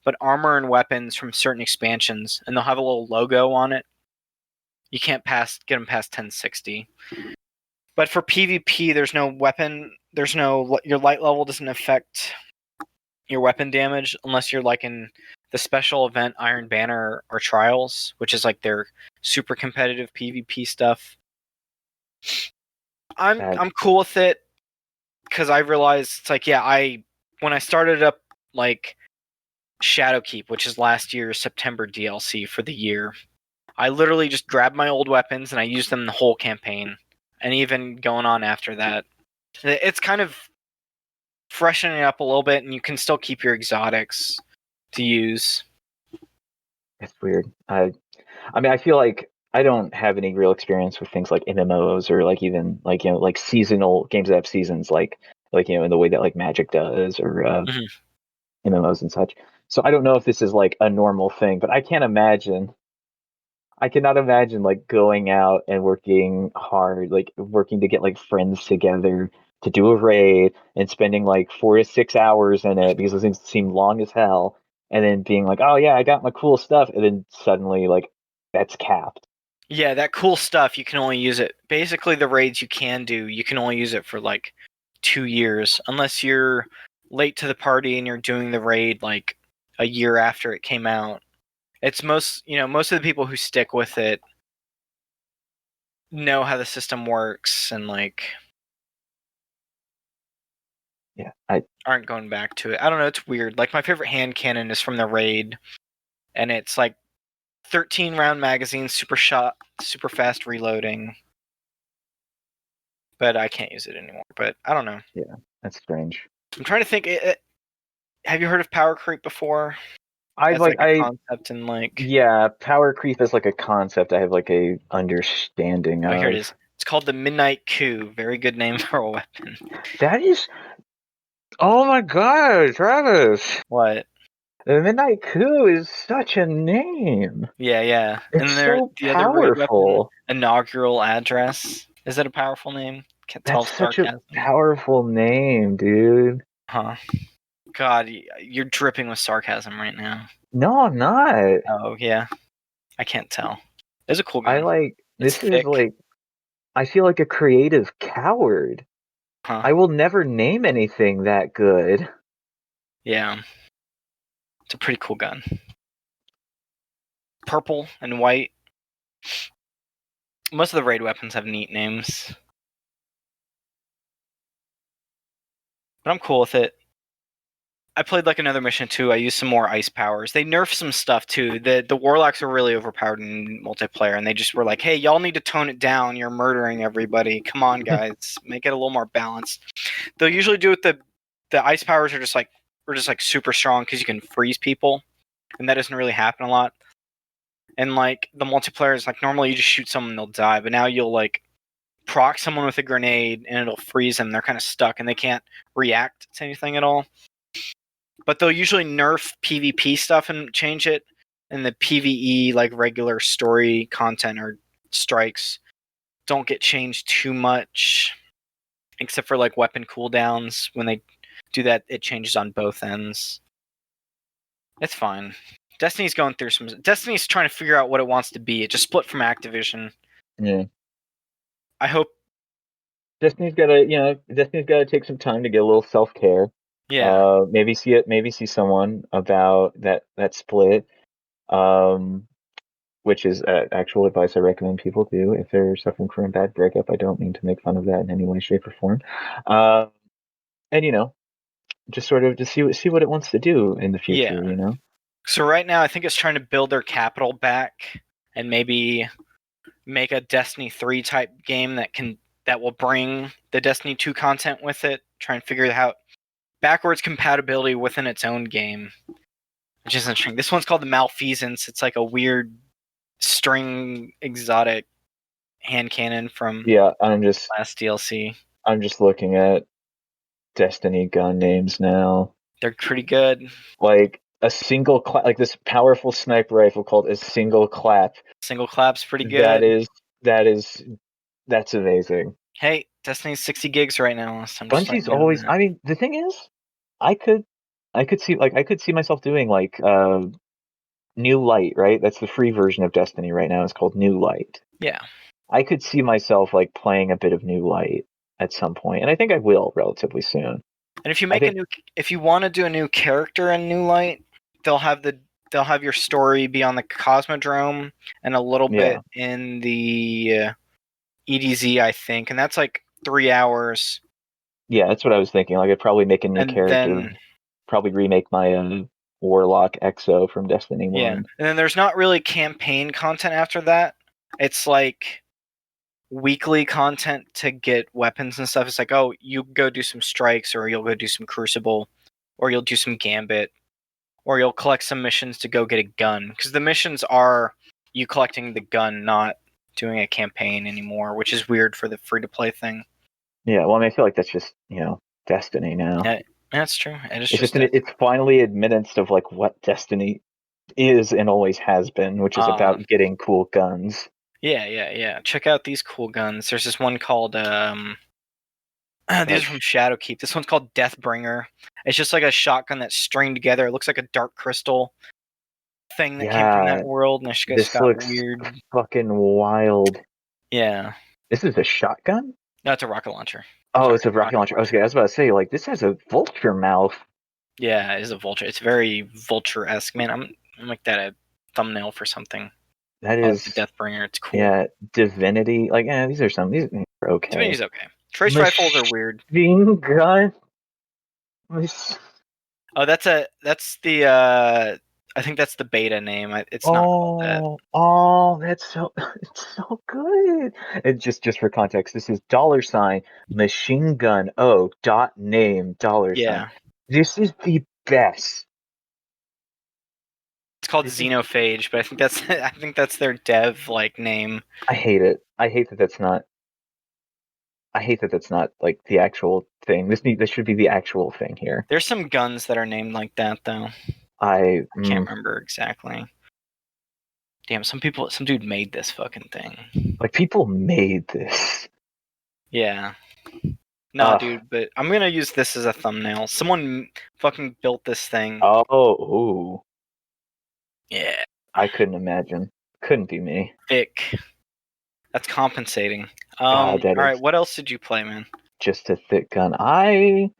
But armor and weapons from certain expansions, and they'll have a little logo on it. You can't get them past 1060. But for PvP, there's no weapon. Your light level doesn't affect your weapon damage unless you're like in the special event Iron Banner or Trials, which is like their super competitive PvP stuff. That I'm cool with it because I realized it's like when I started up like Shadowkeep, which is last year's September DLC for the year, I literally just grabbed my old weapons and I used them the whole campaign, and even going on after that. It's kind of freshening it up a little bit, and you can still keep your exotics to use. it's weird. I mean, I feel like I don't have any real experience with things like MMOs or like even like like seasonal games that have seasons, like in the way that like Magic does or Mhm. MMOs and such. So I don't know if this is like a normal thing, but I cannot imagine like going out and working hard, like working to get like friends together to do a raid and spending like 4 to 6 hours in it because those things seem long as hell, and then being like, oh yeah, I got my cool stuff, and then suddenly like that's capped. Yeah, that cool stuff, you can only use it. Basically, the raids you can do, you can only use it for like 2 years, unless you're late to the party and you're doing the raid like a year after it came out. It's most of the people who stick with it know how the system works and like Yeah, I aren't going back to it. I don't know, it's weird. Like my favorite hand cannon is from the raid, and it's like 13 round magazine, super fast reloading. But I can't use it anymore. But I don't know. yeah, that's strange. I'm trying to think. Have you heard of power creep before? I As like like a concept in like. yeah, power creep is like a concept I have like a understanding Oh, here it of. is. It's called the Midnight Coup. Very good name for a weapon. That is, oh my god, Travis. What? The Midnight Coup is such a name. Yeah. It's And so the other raid weapon, powerful. inaugural address. Is that a powerful name? Can't tell That's such a sarcasm. powerful name, dude. Huh. God, you're dripping with sarcasm right now. No, I'm not. Oh yeah, I can't tell. It's a cool I gun. like, It's this is thick. like, I feel like a creative coward. Huh. I will never name anything that good. Yeah. It's a pretty cool gun. Purple and white. Most of the raid weapons have neat names. but I'm cool with it. I played like another mission too. I used some more ice powers. They nerfed some stuff too. The warlocks were really overpowered in multiplayer, and they just were like, "Hey, y'all need to tone it down. You're murdering everybody. Come on, guys, make it a little more balanced." They'll usually do it. The ice powers are just like super strong because you can freeze people, and that doesn't really happen a lot. And like the multiplayer is like normally you just shoot someone and they'll die, but now you'll like proc someone with a grenade and it'll freeze them. They're kind of stuck and they can't react to anything at all. But they'll usually nerf PvP stuff and change it, and the PvE like regular story content or strikes don't get changed too much, except for like weapon cooldowns. When they do that, it changes on both ends. It's fine. Destiny's going through some. Destiny's trying to figure out what it wants to be. It just split from Activision. Yeah. I hope. Destiny's gotta take some time to get a little self-care. Yeah. Maybe see someone about that split. Which is actual advice I recommend people do if they're suffering from a bad breakup. I don't mean to make fun of that in any way, shape, or form. And just sort of to see what it wants to do in the future. Yeah. So right now, I think it's trying to build their capital back and maybe make a Destiny 3 type game that will bring the Destiny 2 content with it. Try and figure out backwards compatibility within its own game, which is interesting. This one's called the Malfeasance. It's like a weird string exotic hand cannon from last DLC. I'm just looking at Destiny gun names now. They're pretty good. Like a single clap, like this powerful sniper rifle called a single clap. Single clap's pretty good. That's amazing. Hey, Destiny's 60 gigs right now. So Bungie's always. I mean, the thing is, I could see myself doing like New Light, right? That's the free version of Destiny right now. It's called New Light. Yeah. I could see myself like playing a bit of New Light at some point, and I think I will relatively soon. And if you if you want to do a new character in New Light, they'll have your story be on the Cosmodrome and a little bit in the EDZ, I think, and that's like 3 hours. Yeah, that's what I was thinking. Like I'd probably make a new character, probably remake my Warlock Exo from Destiny 1. Yeah, and then there's not really campaign content after that. It's like weekly content to get weapons and stuff. It's like, oh, you go do some strikes, or you'll go do some Crucible, or you'll do some Gambit, or you'll collect some missions to go get a gun. Because the missions are you collecting the gun, not doing a campaign anymore, which is weird for the free-to-play thing. Yeah, well, I mean, I feel like that's just, Destiny now. Yeah, that's true. It's finally admittance of like what Destiny is and always has been, which is about getting cool guns. Yeah. Check out these cool guns. There's this one called these are from Shadowkeep. This one's called Deathbringer. It's just like a shotgun that's stringed together. It looks like a dark crystal thing that came from that world, and it's this looks weird, fucking wild. Yeah. This is a shotgun? No, it's a rocket launcher. Oh, it's a rocket launcher. Okay, I was about to say, like, this has a vulture mouth. Yeah, it is a vulture. It's very vulture-esque. Man, I'm make that a thumbnail for something. That is Deathbringer. It's cool. Yeah, Divinity. Like, these are okay. Divinity's okay. Trace rifles are weird. Machine gun. Oh, that's the I think that's the beta name. It's not called that. Oh, it's so good. And just for context, this is $ machine gun name $. This is the best. It's called Xenophage, but I think that's their dev name. I hate it. I hate that that's not like the actual thing. This should be the actual thing here. There's some guns that are named like that though. I can't remember exactly. Damn, some dude made this fucking thing. Like, people made this. Yeah. No, dude, but I'm gonna use this as a thumbnail. Someone fucking built this thing. Oh, ooh. Yeah. I couldn't imagine. Couldn't be me. Thick. That's compensating. God, alright, what else did you play, man? Just a thick gun. I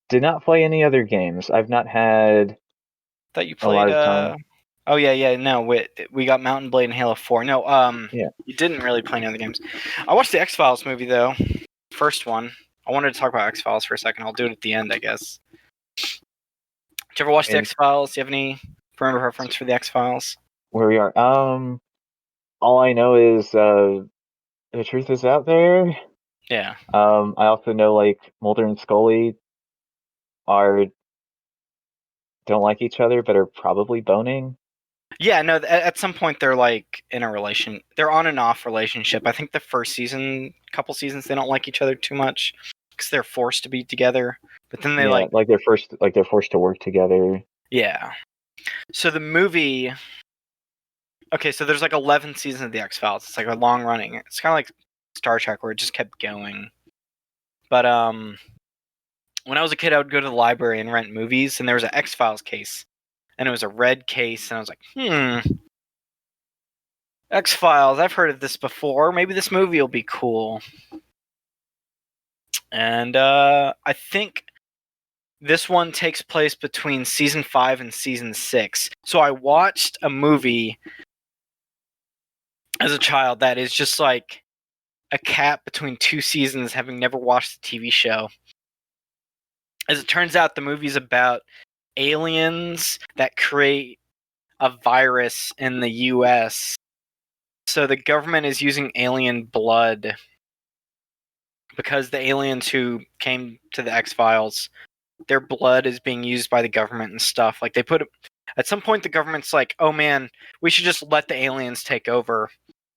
did not play any other games. I've not had thought you played Oh yeah, no, we got Mountain Blade and Halo 4. No, yeah. You didn't really play any other games. I watched the X-Files movie though. First one. I wanted to talk about X-Files for a second. I'll do it at the end, I guess. Did you ever watch the X-Files? Do you have any frame of reference for the X-Files? Where we are. All I know is the truth is out there. Yeah. I also know like Mulder and Scully don't like each other, but are probably boning. Yeah, no, at some point they're like in a relation. They're on and off relationship. I think the first couple seasons, they don't like each other too much because they're forced to be together. But then they they're forced to work together. Yeah. So the movie. Okay, so there's like 11 seasons of the X-Files. It's like a long running. It's kind of like Star Trek where it just kept going. But when I was a kid, I would go to the library and rent movies, and there was an X-Files case. And it was a red case, and I was like, X-Files, I've heard of this before. Maybe this movie will be cool. And I think this one takes place between season 5 and season 6. So I watched a movie as a child that is just like a cap between 2 seasons, having never watched the TV show. As it turns out, the movie's about aliens that create a virus in the US. So the government is using alien blood because the aliens who came to the X-Files, their blood is being used by the government and stuff. Like at some point the government's like, oh man, we should just let the aliens take over.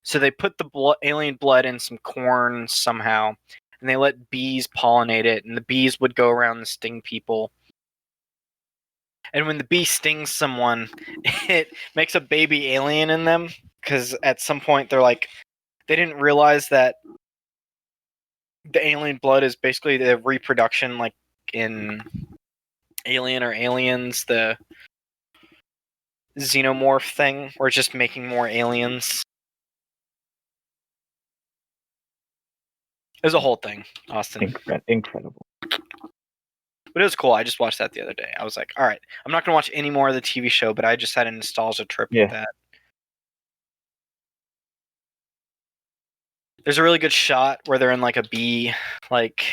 So they put the alien blood in some corn somehow, and they let bees pollinate it, and the bees would go around and sting people. And when the bee stings someone, it makes a baby alien in them, because at some point they're like, they didn't realize that the alien blood is basically the reproduction, like in Alien or Aliens, the xenomorph thing, where it's just making more aliens. It was a whole thing, Austin. Incredible. But it was cool. I just watched that the other day. I was like, all right, I'm not going to watch any more of the TV show, but I just had a nostalgia trip with that. There's a really good shot where they're in like a bee like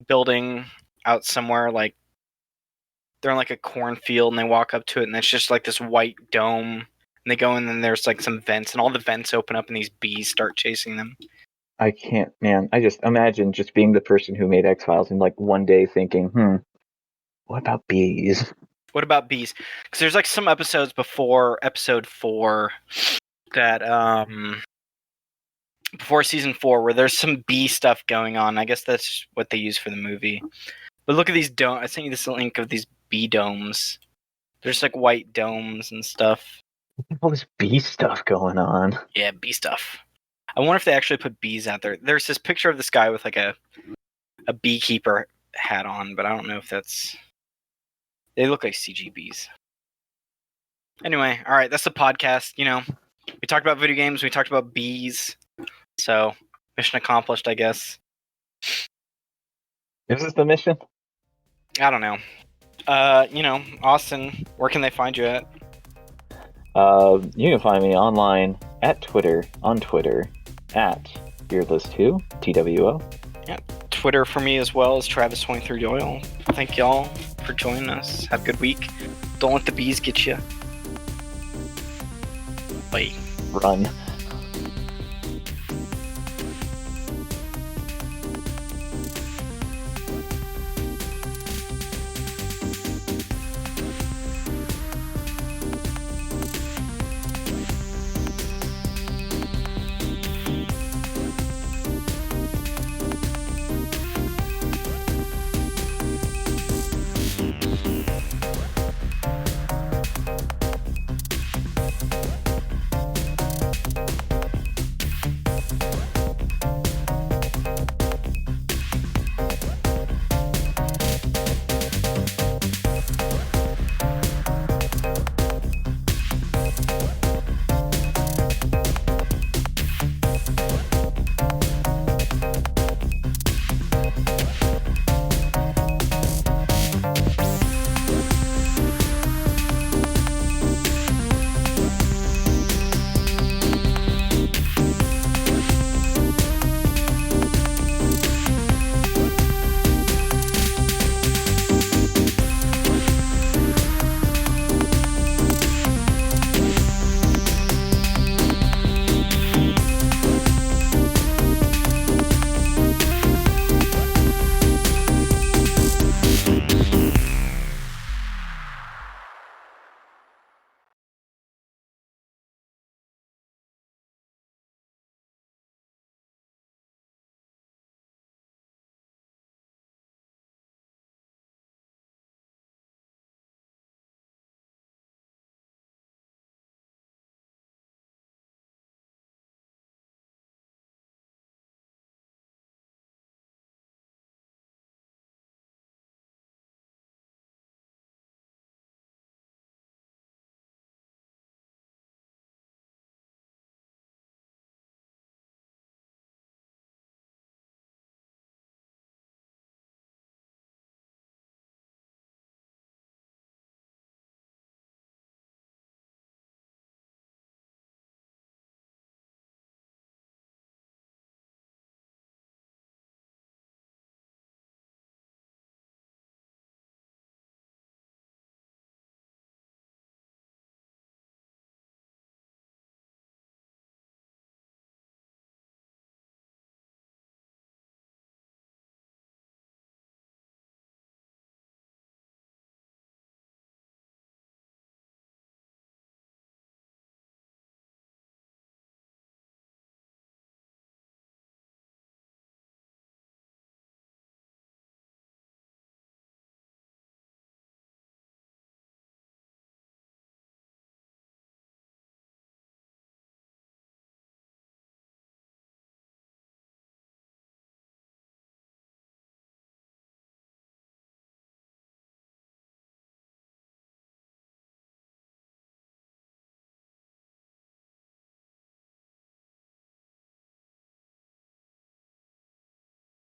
building out somewhere, like they're in like a cornfield, and they walk up to it, and it's just like this white dome, and they go in, and there's like some vents, and all the vents open up, and these bees start chasing them. I can't, man. I just imagine just being the person who made X-Files and like one day thinking, what about bees? What about bees? Because there's like some episodes before episode 4 that before season 4 where there's some bee stuff going on. I guess that's what they use for the movie. But look at these domes. I sent you this link of these bee domes. There's like white domes and stuff. All this bee stuff going on. Yeah, bee stuff. I wonder if they actually put bees out there. There's this picture of this guy with like a beekeeper hat on, but I don't know if that's... They look like CG bees. Anyway, all right, that's the podcast. You know, we talked about video games. We talked about bees. So, mission accomplished, I guess. Is this the mission? I don't know. You know, Austin, where can they find you at? You can find me online on Twitter at Beardless2, TWO. Yeah, Twitter for me as well as Travis23 Doyle. Thank y'all for joining us. Have a good week. Don't let the bees get you. Bye. Run.